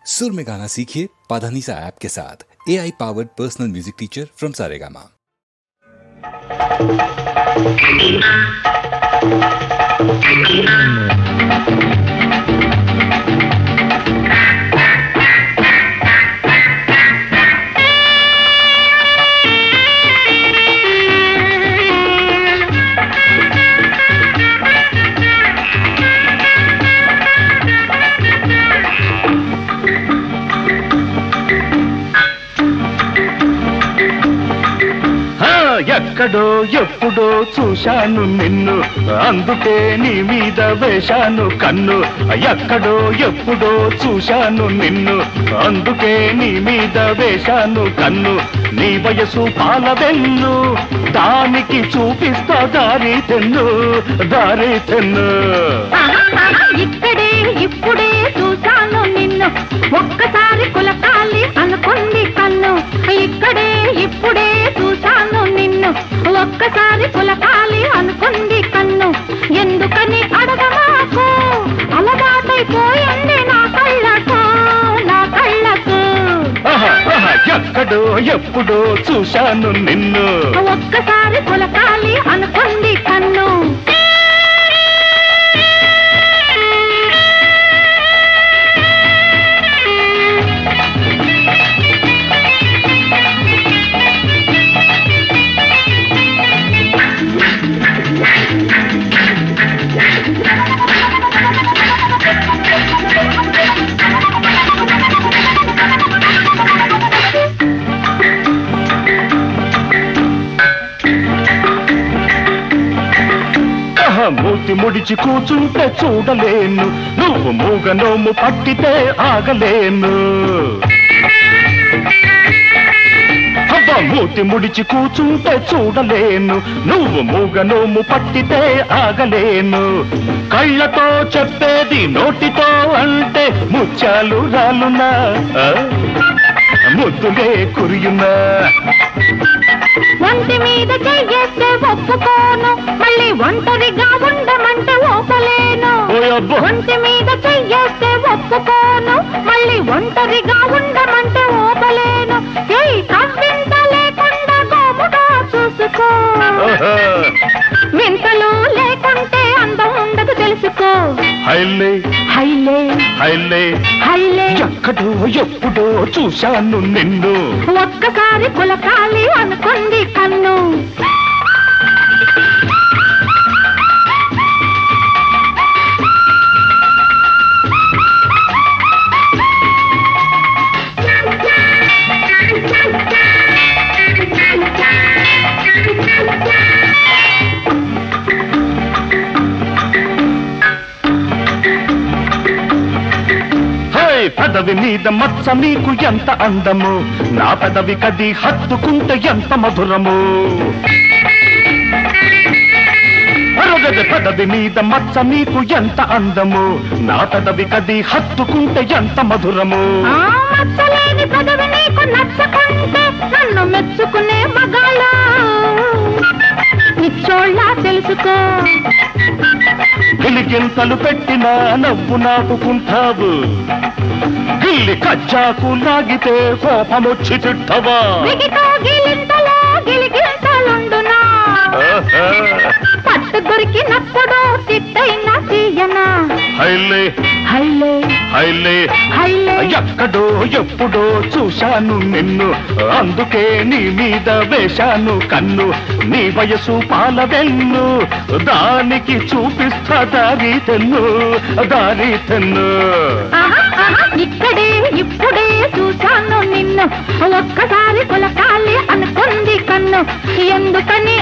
सुर में गाना सीखिए पाधानीसा ऐप के साथ। AI powered personal music teacher from Saregama. ఎక్కడో ఎప్పుడో చూశాను నిన్ను, అందుకే నీ మీద వేశాను కన్ను. ఎక్కడో ఎప్పుడో చూశాను నిన్ను, అందుకే నీ మీద వేశాను కన్ను. నీ వయసు పాలవెన్ను, దానికి చూపిస్తా దారి తెన్ను, దారి తెన్ను. ఇక్కడే ఇప్పుడే చూశాను నిన్ను, ఒక్కసారి కులకాలి అనుకుంది కన్ను. ఇక్కడే ఇప్పుడే చూశాను నిన్ను, ఒక్కసారి కులకాలి అనుకుంది కన్ను. ఎందుకని అడగమాకు, అలవాటైపోయింది నా కళ్ళకు, నా కళ్ళకు. ఎక్కడో ఎప్పుడో చూశాను నిన్ను, ఒక్కసారి కులకాలి అనుకుంది కన్ను. మూతి ముడిచి కూచుంటే చూడలేను, నువ్వు మూగ నోము పట్టితే ఆగలేను. అబ్బా మూతి ముడిచి కూచుంటే చూడలేను, నువ్వు మూగ నోము పట్టితే ఆగలేను. కళ్ళతో చెప్పేది నోటితో అంటే ముత్యాలు రాలునా, ముద్దులే కురియునా. ఒంటి మీద చెయ్యేస్తే ఒప్పుకోను, మళ్ళీ ఒంటరిగా ఉండమంటే ఓపలేను. ఒంటి మీద చెయ్యేస్తే ఒప్పుకోను, మళ్ళీ ఒంటరిగా ఉండమంటే ఓపలేను. కవ్వింత లేకుండా గోముగా చూసుకో, వింతలు లేకుంటే అందం ఉండదు తెలుసుకో. హైలే హైలే హైలే హైలే. ఎక్కడో ఎప్పుడో చూశాను నిన్ను, ఒక్కసారి కులకాలి అనుకుంది కన్ను. పెదవి మీద మచ్చ నీకు ఎంత అందము, నా పెదవి కది హత్తుకుంటే ఎంత మధురము. పెదవి మీద మచ్చ నీకు ఎంత అందము, నా పెదవి కది హత్తుకుంటే ఎంత మధురము. మచ్చలేని పెదవి నీకు నచ్చకుంటే నన్ను మెచ్చుకునే మగాళ్ళ నిచ్చోళ్ళ తెలుసుకో. గిలిగింతలు పెట్టినా నవ్వు నాపుకుంటావు, గిల్లి కచ్చాకు లాగితే కోపమొచ్చి తిట్టవా. పట్టు దొరికినప్పుడు తిట్టైనా తీయనా. హైలే హైలే హైలే హైలే. ఎక్కడో ఎప్పుడో చూశాను నిన్ను, అందుకే నీ మీద వేశాను కన్ను. నీ వయసు పాలవెన్ను, దానికి చూపిస్తా దారి తెన్ను, దారి తెన్ను. ఇక్కడే ఇప్పుడే చూశాను నిన్ను, ఒక్కసారి కులకాలి అనుకుంది కన్ను. ఎందుకని